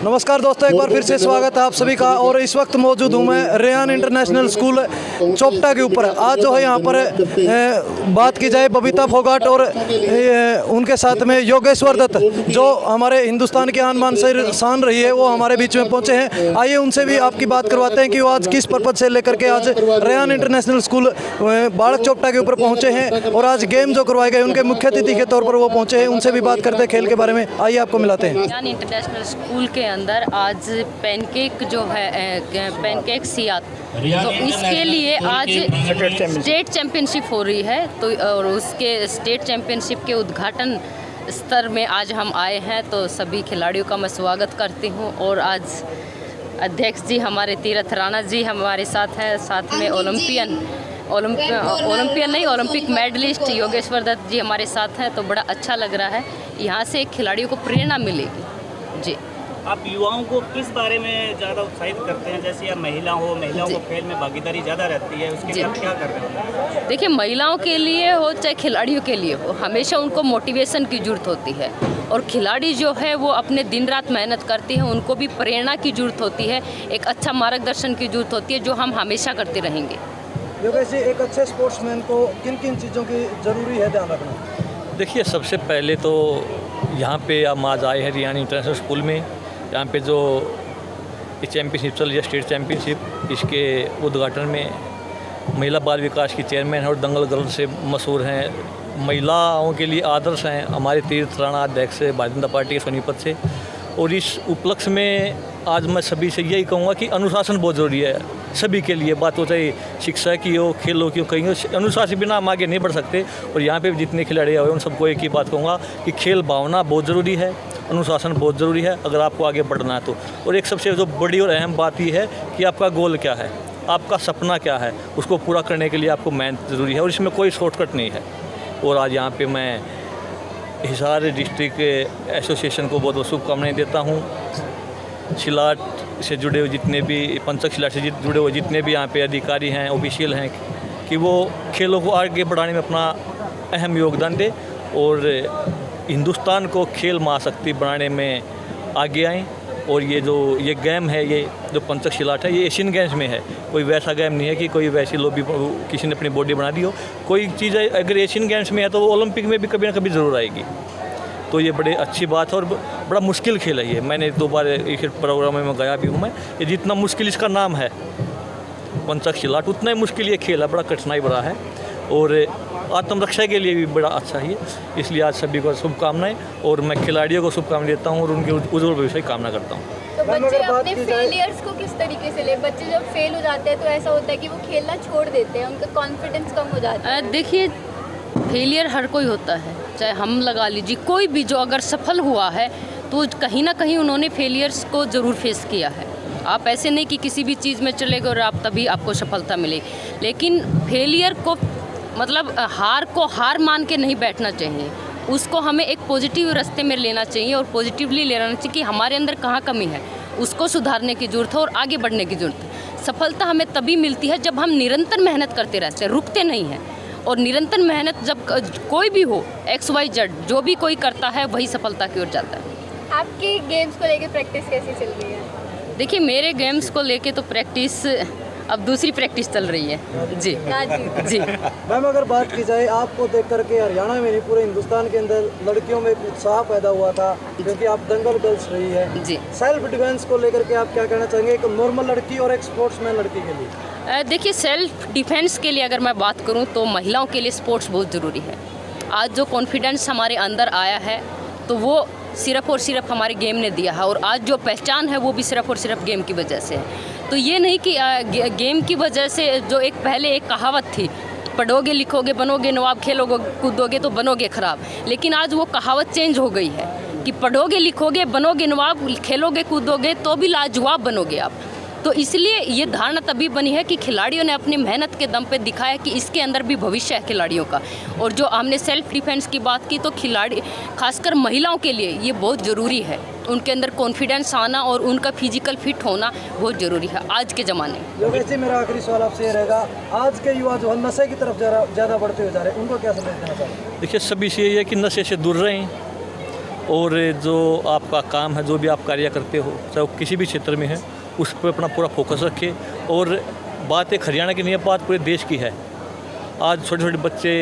नमस्कार दोस्तों, एक बार फिर से स्वागत है आप सभी का। और इस वक्त मौजूद हूँ मैं रेयान इंटरनेशनल स्कूल चोपटा के ऊपर। आज जो है यहाँ पर बात की जाए बबीता फोगाट और उनके साथ में योगेश्वर दत्त, जो हमारे हिंदुस्तान की आन बान से शान रही है, वो हमारे बीच में पहुँचे हैं। आइए उनसे भी आपकी बात करवाते हैं कि वो आज किस पर्पज से लेकर के आज रेयान इंटरनेशनल स्कूल बाड़क चोपटा के ऊपर पहुँचे हैं और आज गेम जो करवाए गए उनके मुख्य अतिथि के तौर पर वो पहुँचे हैं। उनसे भी बात करते हैं खेल के बारे में। आइए आपको मिलाते हैं। रेयान इंटरनेशनल स्कूल के अंदर आज पैनकेक जो है पैनकेक सियात, तो इसके लिए आज स्टेट चैम्पियनशिप हो रही है। तो और उसके स्टेट चैम्पियनशिप के उद्घाटन स्तर में आज हम आए हैं। तो सभी खिलाड़ियों का मैं स्वागत करती हूँ। और आज अध्यक्ष जी हमारे तीरथ राणा जी हमारे साथ हैं, साथ में ओलंपिक मेडलिस्ट योगेश्वर दत्त जी हमारे साथ हैं। तो बड़ा अच्छा लग रहा है, यहाँ से खिलाड़ियों को प्रेरणा मिलेगी। जी, आप युवाओं को किस बारे में ज़्यादा उत्साहित करते हैं? जैसे या महिलाओं को खेल में भागीदारी ज़्यादा रहती है, उसके लिए आप क्या कर रहे हैं? देखिए, महिलाओं के लिए हो चाहे खिलाड़ियों के लिए हो, हमेशा उनको मोटिवेशन की ज़रूरत होती है। और खिलाड़ी जो है वो अपने दिन रात मेहनत करती हैं, उनको भी प्रेरणा की ज़रूरत होती है, एक अच्छा मार्गदर्शन की ज़रूरत होती है, जो हम हमेशा करते रहेंगे। योगेश जी, एक अच्छे स्पोर्ट्समैन को किन किन चीज़ों की ज़रूरी है ध्यान रखना? देखिए, सबसे पहले तो यहाँ पे हम आज आए हैं रेयान इंटरनेशनल स्कूल में। यहाँ पे जो चैम्पियनशिप चल रही है, स्टेट चैम्पियनशिप, इसके उद्घाटन में महिला बाल विकास की चेयरमैन और दंगल गर्ल से मशहूर हैं, महिलाओं के लिए आदर्श हैं हमारे तीरथ राणा अध्यक्ष भारतीय जनता पार्टी के सोनीपत से। और इस उपलक्ष्य में आज मैं सभी से यही कहूँगा कि अनुशासन बहुत ज़रूरी है सभी के लिए। बात हो चाहे शिक्षा की हो, खेलों की हो, कहीं हो, अनुशासन बिना हम आगे नहीं बढ़ सकते। और यहाँ पे जितने खिलाड़ी आए उन सबको एक ही बात कहूँगा कि खेल भावना बहुत ज़रूरी है, अनुशासन बहुत ज़रूरी है अगर आपको आगे बढ़ना है तो। और एक सबसे जो बड़ी और अहम बात यह है कि आपका गोल क्या है, आपका सपना क्या है, उसको पूरा करने के लिए आपको मेहनत ज़रूरी है और इसमें कोई शॉर्टकट नहीं है। और आज यहाँ पर मैं हिसार डिस्ट्रिक्ट एसोसिएशन को बहुत बहुत शुभकामनाएं देता हूँ। शिलाट से जुड़े हुए जितने भी पंचक शिलाट से जुड़े हुए जितने भी यहाँ पे अधिकारी हैं, ऑफिशियल हैं, कि वो खेलों को आगे बढ़ाने में अपना अहम योगदान दें और हिंदुस्तान को खेल महाशक्ति बनाने में आगे आएँ। और ये गेम है, ये जो पंचक शिलाट है, ये एशियन गेम्स में है, कोई वैसा गेम नहीं है कि कोई वैसी लॉबी किसी ने अपनी बॉडी बना दी हो। कोई चीज़ अगर एशियन गेम्स में है तो वो ओलंपिक में भी कभी ना कभी ज़रूर आएगी। तो ये बड़ी अच्छी बात है और बड़ा मुश्किल खेल है ये। मैंने 2 बार एक प्रोग्राम में गया भी हूँ मैं। ये जितना मुश्किल इसका नाम है पंचक शिलाट, उतना ही मुश्किल ये खेल है, बड़ा कठिनाई बड़ा है और आत्मरक्षा के लिए भी बड़ा अच्छा है। इसलिए आज सभी को शुभकामनाएं और मैं खिलाड़ियों को शुभकामनाएं देता हूँ और उनके उज्जवल भविष्य की कामना करता हूँ। तो बच्चे अपने फेलियर्स को किस तरीके से ले? बच्चे जब फेल हो जाते हैं तो ऐसा होता है कि वो खेलना छोड़ देते हैं, उनका कॉन्फिडेंस कम हो जाता है। देखिए, फेलियर हर कोई होता है, चाहे हम लगा लीजिए कोई भी जो अगर सफल हुआ है तो कहीं ना कहीं उन्होंने फेलियर्स को ज़रूर फेस किया है। आप ऐसे नहीं कि किसी भी चीज़ में चले गए और आप तभी आपको सफलता मिलेगी। लेकिन फेलियर को मतलब हार को हार मान के नहीं बैठना चाहिए, उसको हमें एक पॉजिटिव रास्ते में लेना चाहिए और पॉजिटिवली लेना चाहिए कि हमारे अंदर कहाँ कमी है, उसको सुधारने की ज़रूरत है और आगे बढ़ने की ज़रूरत है। सफलता हमें तभी मिलती है जब हम निरंतर मेहनत करते रहते हैं, रुकते नहीं हैं। और निरंतर मेहनत जब कोई भी हो, XYZ जो भी कोई करता है वही सफलता की ओर जाता है। आपके गेम्स को लेकर प्रैक्टिस कैसी चल रही है? देखिए, मेरे गेम्स को लेके तो प्रैक्टिस अब दूसरी प्रैक्टिस चल रही है। जी जी। मैम, अगर बात की जाए आपको देख करके हरियाणा में नहीं पूरे हिंदुस्तान के अंदर लड़कियों में उत्साह पैदा हुआ था क्योंकि आप दंगल गर्ल्स रही है जी। सेल्फ डिफेंस को लेकर के आप क्या कहना चाहेंगे एक नॉर्मल लड़की और एक स्पोर्ट्समैन लड़की के लिए? देखिए, सेल्फ डिफेंस के लिए अगर मैं बात करूं तो महिलाओं के लिए स्पोर्ट्स बहुत ज़रूरी है। आज जो कॉन्फिडेंस हमारे अंदर आया है तो वो सिर्फ और सिर्फ हमारे गेम ने दिया है। और आज जो पहचान है वो भी सिर्फ और सिर्फ गेम की वजह से है। तो ये नहीं कि गेम की वजह से, जो एक पहले एक कहावत थी, पढ़ोगे लिखोगे बनोगे नवाब, खेलोगे कूदोगे तो बनोगे ख़राब, लेकिन आज वो कहावत चेंज हो गई है कि पढ़ोगे लिखोगे बनोगे नवाब, खेलोगे कूदोगे तो भी लाजवाब बनोगे आप। तो इसलिए ये धारणा तभी बनी है कि खिलाड़ियों ने अपनी मेहनत के दम पे दिखाया कि इसके अंदर भी भविष्य है खिलाड़ियों का। और जो हमने सेल्फ डिफेंस की बात की तो खिलाड़ी, खासकर महिलाओं के लिए ये बहुत ज़रूरी है। उनके अंदर कॉन्फिडेंस आना और उनका फिजिकल फिट होना बहुत ज़रूरी है आज के ज़माने में। योगेश जी, मेरा आखिरी सवाल आपसे ये रहेगा, आज के युवा जो नशे की तरफ ज़्यादा बढ़ते हुए जा रहे हैं, उनको क्या संदेश देना चाहिए? देखिए, सभी से ये है कि नशे से दूर रहें और जो आपका काम है, जो भी आप कार्य करते हो, चाहे वो किसी भी क्षेत्र में है, उस पर अपना पूरा फोकस रखें। और बात एक हरियाणा की नहीं है, बात पूरे देश की है। आज छोटे छोटे बच्चे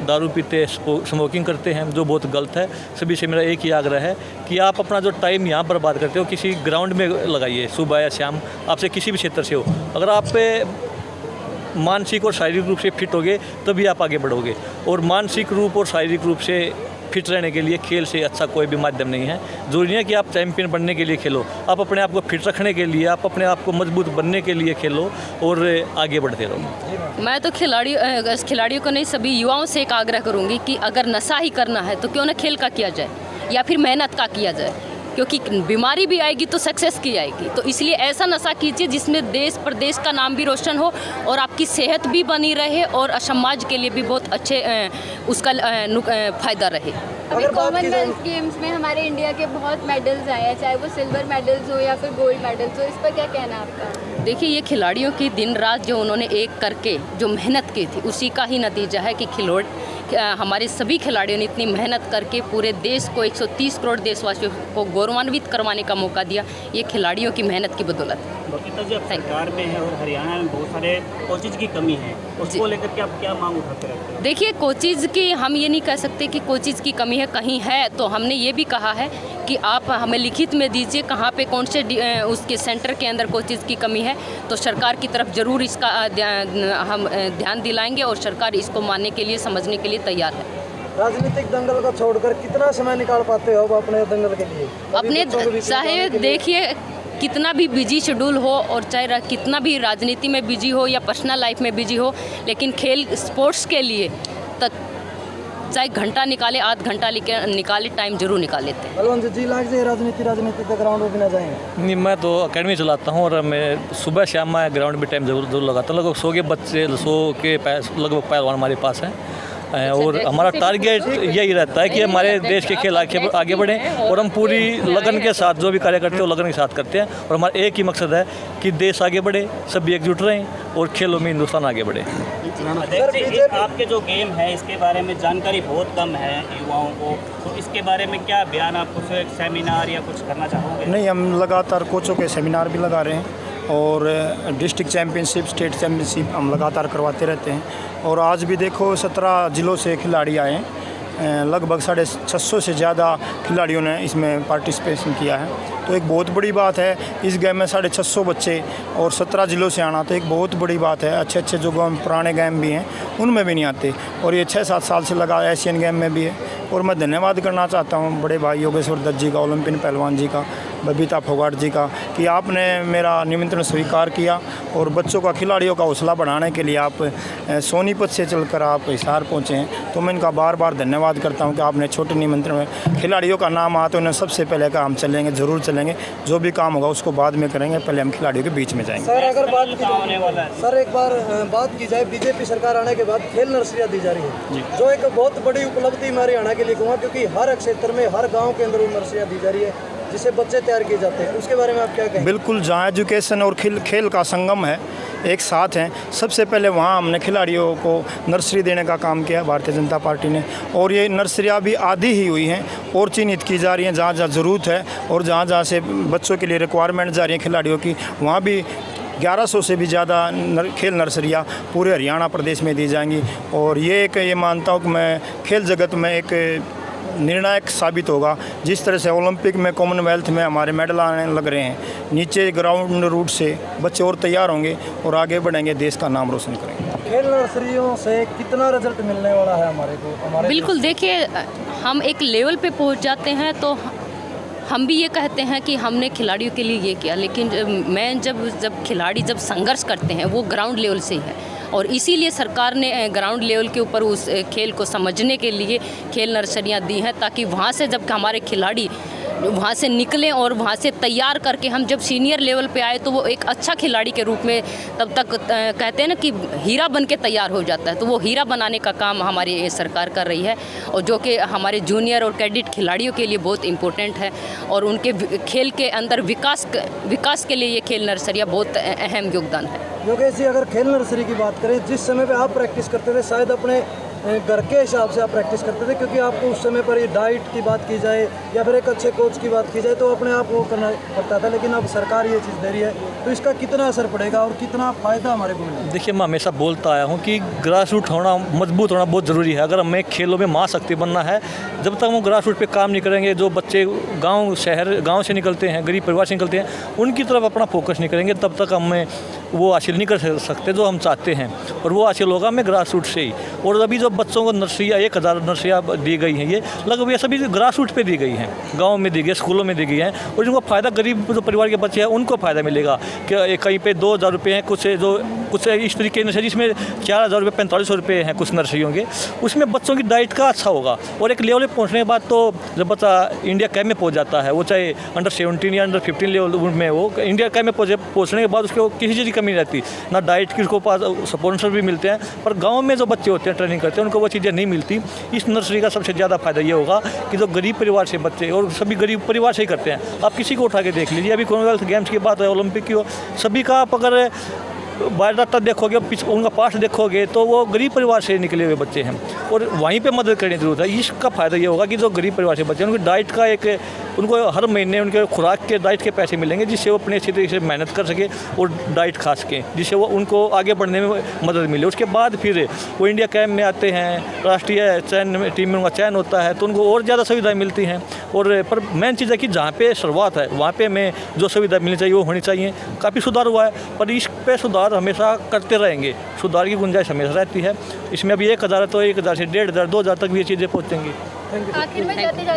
दारू पीते, स्मोकिंग करते हैं, जो बहुत गलत है। सभी से मेरा एक ही आग्रह है कि आप अपना जो टाइम यहाँ बर्बाद करते हो किसी ग्राउंड में लगाइए, सुबह या शाम, आपसे किसी भी क्षेत्र से हो। अगर आप मानसिक और शारीरिक रूप से फिट होगे तभी आप आगे बढ़ोगे। और मानसिक रूप और शारीरिक रूप से फिट रहने के लिए खेल से अच्छा कोई भी माध्यम नहीं है। ज़रूरी नहीं है कि आप चैंपियन बनने के लिए खेलो, आप अपने आप को फिट रखने के लिए, आप अपने आप को मजबूत बनने के लिए खेलो और आगे बढ़ते रहो। मैं तो खिलाड़ियों को नहीं, सभी युवाओं से एक आग्रह करूंगी कि अगर नशा ही करना है तो क्यों ना खेल का किया जाए या फिर मेहनत का किया जाए, क्योंकि बीमारी भी आएगी तो सक्सेस की आएगी। तो इसलिए ऐसा नशा कीजिए जिसमें देश प्रदेश का नाम भी रोशन हो और आपकी सेहत भी बनी रहे और समाज के लिए भी बहुत अच्छे उसका फ़ायदा रहे। अभी कॉमनवेल्थ गेम्स में हमारे इंडिया के बहुत मेडल्स आए हैं, चाहे वो सिल्वर मेडल्स हो या फिर गोल्ड मेडल्स हो, इस पर क्या कहना है आपका? देखिए, ये खिलाड़ियों की दिन रात जो उन्होंने एक करके जो मेहनत की थी, उसी का ही नतीजा है कि हमारे सभी खिलाड़ियों ने इतनी मेहनत करके पूरे देश को 130 करोड़ देशवासियों को गौरवान्वित करवाने का मौका दिया। ये खिलाड़ियों की मेहनत की बदौलत है। बबीता जी, आप सरकार में है और हरियाणा में बहुत सारे कोचेज की कमी है, उसको लेकर के आप क्या मांग उठाते रहते हैं? देखिए, कोचेज की हम ये नहीं कह सकते कि कोचेज की कमी है, कहीं है तो हमने ये भी कहा है कि आप हमें लिखित में दीजिए कहाँ पे कौन से उसके सेंटर के अंदर कोचेज की कमी है, तो सरकार की तरफ ज़रूर इसका हम ध्यान दिलाएंगे और सरकार इसको मानने के लिए, समझने के लिए तैयार है। राजनीतिक दंगल को छोड़कर कितना समय निकाल पाते हो अपने दंगल के लिए? अपने चाहे देखिए कितना भी बिजी शेड्यूल हो और चाहे कितना भी राजनीति में बिजी हो या पर्सनल लाइफ में बिजी हो, लेकिन खेल स्पोर्ट्स के लिए तक चाहे घंटा निकाले, आध घंटा निकाले, टाइम जरूर निकाल लेते हैं। बलवंत जी लाग जाए राजनीति तक ग्राउंड में भी ना जाएंगे? नहीं, मैं तो अकेडमी चलाता हूँ और मैं सुबह शाम में ग्राउंड में टाइम जरूर लगाता हूँ। लगभग 100 के बच्चे, 100 के लगभग पहलवान हमारे पास हैं और हमारा टारगेट यही रहता है कि हमारे देश के खेल आगे बढ़ें और हम पूरी लगन के साथ जो भी कार्य करते हैं वो लगन के साथ करते हैं। और हमारा एक ही मकसद है कि देश आगे बढ़े, सभी एकजुट रहें और खेलों में हिंदुस्तान आगे बढ़े। आपके जो गेम है इसके बारे में जानकारी बहुत कम है युवाओं को, तो इसके बारे में क्या बयान, आप कुछ सेमिनार या कुछ करना चाहोगे? नहीं, हम लगातार कोचों के सेमिनार भी लगा रहे हैं और डिस्ट्रिक्ट चैम्पियनशिप, स्टेट चैम्पियनशिप हम लगातार करवाते रहते हैं। और आज भी देखो 17 ज़िलों से खिलाड़ी आए हैं, लगभग 650 से ज़्यादा खिलाड़ियों ने इसमें पार्टिसिपेशन किया है। तो एक बहुत बड़ी बात है, इस गेम में 650 बच्चे और 17 ज़िलों से आना तो एक बहुत बड़ी बात है। अच्छे अच्छे जो गेम, पुराने गेम भी हैं उनमें भी नहीं आते और ये 6-7 साल से लगा एशियन गेम में भी है। और मैं धन्यवाद करना चाहता हूँ बड़े भाई योगेश्वर दत्त जी का, ओलंपियन पहलवान जी का, बबीता फोगाट जी का, कि आपने मेरा निमंत्रण स्वीकार किया और बच्चों का, खिलाड़ियों का हौसला बढ़ाने के लिए आप सोनीपत से चलकर आप हिसार पहुँचे हैं। तो मैं इनका बार बार धन्यवाद करता हूँ कि आपने छोटे निमंत्रण में खिलाड़ियों का नाम आता है, उन्हें सबसे पहले कहा हम चलेंगे, ज़रूर चलेंगे, जो भी काम होगा उसको बाद में करेंगे, पहले हम खिलाड़ियों के बीच में जाएंगे। सर, अगर बात की जाए, सर एक बार बात की जाए, बीजेपी सरकार आने के बाद खेल नर्सरियाँ दी जा रही है, जो एक बहुत बड़ी उपलब्धि मैं हरियाणा के लिए कहूँगा, क्योंकि हर क्षेत्र में, हर गाँव के अंदर वो नर्सरियाँ दी जा रही है जिससे बच्चे तैयार किए जाते हैं। उसके बारे में आप क्या कहेंगे? बिल्कुल, जहाँ एजुकेशन और खेल का संगम है, एक साथ हैं, सबसे पहले वहाँ हमने खिलाड़ियों को नर्सरी देने का काम किया भारतीय जनता पार्टी ने। और ये नर्सरियाँ भी आधी ही हुई हैं और चिन्हित की जा रही हैं जहाँ जहाँ ज़रूरत है और जहाँ जहाँ से बच्चों के लिए रिक्वायरमेंट जा रही है खिलाड़ियों की, वहाँ भी 1100 से भी ज़्यादा खेल नर्सरियाँ पूरे हरियाणा प्रदेश में दी जाएंगी। और ये मानता हूँ कि मैं खेल जगत में एक निर्णायक साबित होगा। जिस तरह से ओलंपिक में, कॉमनवेल्थ में हमारे मेडल आने लग रहे हैं, नीचे ग्राउंड रूट से बच्चे और तैयार होंगे और आगे बढ़ेंगे, देश का नाम रोशन करेंगे। खेल नर्सरियों से कितना रिजल्ट मिलने वाला है हमारे को? बिल्कुल, देखिए हम एक लेवल पे पहुंच जाते हैं तो हम भी ये कहते हैं कि हमने खिलाड़ियों के लिए ये किया, लेकिन जब खिलाड़ी जब संघर्ष करते हैं वो ग्राउंड लेवल से ही है। और इसीलिए सरकार ने ग्राउंड लेवल के ऊपर उस खेल को समझने के लिए खेल नर्सरियाँ दी हैं, ताकि वहाँ से जब हमारे खिलाड़ी वहाँ से निकलें और वहाँ से तैयार करके हम जब सीनियर लेवल पे आए तो वो एक अच्छा खिलाड़ी के रूप में तब तक कहते हैं ना कि हीरा बन के तैयार हो जाता है। तो वो हीरा बनाने का काम हमारी सरकार कर रही है और जो कि हमारे जूनियर और कैडेट खिलाड़ियों के लिए बहुत इम्पोर्टेंट है और उनके खेल के अंदर विकास के लिए ये खेल नर्सरियाँ बहुत अहम योगदान है। योगेश जी, अगर खेल नर्सरी की बात करें, जिस समय पे आप प्रैक्टिस करते थे शायद अपने घर के हिसाब से आप प्रैक्टिस करते थे, क्योंकि आपको उस समय पर ये डाइट की बात की जाए या फिर एक अच्छे कोच की बात की जाए तो अपने आप वो करना पड़ता था, लेकिन अब सरकार ये चीज़ दे रही है, तो इसका कितना असर पड़ेगा और कितना फ़ायदा हमारे को मिलेगा? देखिए, मैं हमेशा बोलता आया हूँ कि ग्रास रूट होना, मजबूत होना बहुत ज़रूरी है। अगर हमें खेलों में महाशक्ति बनना है, जब तक हम ग्रास रूट पे काम नहीं करेंगे, जो बच्चे गांव से निकलते हैं, गरीब परिवार से निकलते हैं, उनकी तरफ अपना फोकस नहीं करेंगे, तब तक हमें वो हासिल नहीं कर सकते जो हम चाहते हैं। और वो हासिल होगा हमें ग्रास रूट से ही। और अभी जो बच्चों को नर्सरियाँ 1000 नर्सरियाँ दी गई हैं, ये लगभग ये सभी ग्रास रूट पे दी गई हैं, गाँव में दी गई, स्कूलों में दी गई हैं। और जिनको फ़ायदा, गरीब जो परिवार के बच्चे हैं उनको फ़ायदा मिलेगा कि कहीं पे 2000 रुपये हैं, कुछ इस तरीके की नर्सरी जिसमें 4000 रुपये, 4500 रुपये हैं कुछ नर्सरियों के, उसमें बच्चों की डाइट का अच्छा होगा। और एक लेवल पे पहुँचने के बाद तो जब बच्चा इंडिया कैंप में पहुँच जाता है, वो चाहे अंडर 17 या अंडर 15 लेवल में, वो इंडिया कैंप में पहुँचने के बाद उसको किसी चीज़ की कमी नहीं रहती, ना डाइट की उसको पास स्पॉन्सर भी मिलते हैं। पर गाँव में जो बच्चे होते हैं, ट्रेनिंग करते हैं, उनको वो चीज़ें नहीं मिलती। इस नर्सरी का सबसे ज़्यादा फायदा ये होगा कि जो गरीब परिवार से बच्चे, और सभी गरीब परिवार से ही करते हैं, आप किसी को उठा के देख लीजिए, अभी कॉमनवेल्थ गेम्स की बात है, ओलंपिक की हो, सभी का आप अगर बायोडाटा देखोगे, उनका पास्ट देखोगे, तो वो गरीब परिवार से निकले हुए बच्चे हैं और वहीं पे मदद करने की जरूरत है। इसका फ़ायदा ये होगा कि जो गरीब परिवार से बच्चे हैं, उनकी डाइट का उनको हर महीने उनके खुराक के डाइट के पैसे मिलेंगे, जिससे वो अपने अच्छी तरीके से मेहनत कर सके और डाइट खा सकें, जिससे वो उनको आगे बढ़ने में मदद मिले। उसके बाद फिर वो इंडिया कैंप में आते हैं, राष्ट्रीय टीम में उनका चयन होता है, तो उनको और ज़्यादा सुविधाएँ मिलती हैं। और पर मेन चीज़ है कि जहाँ पे शुरुआत है वहाँ पे हमें जो सुविधा मिलनी चाहिए वो होनी चाहिए। काफ़ी सुधार हुआ है, पर इस पे सुधार हमेशा करते रहेंगे, सुधार की गुंजाइश हमेशा रहती है। इसमें अभी 1000 है तो 1000 से 1500, 2000 तक भी ये चीज़ें पहुँचेंगी। आखिर में जाते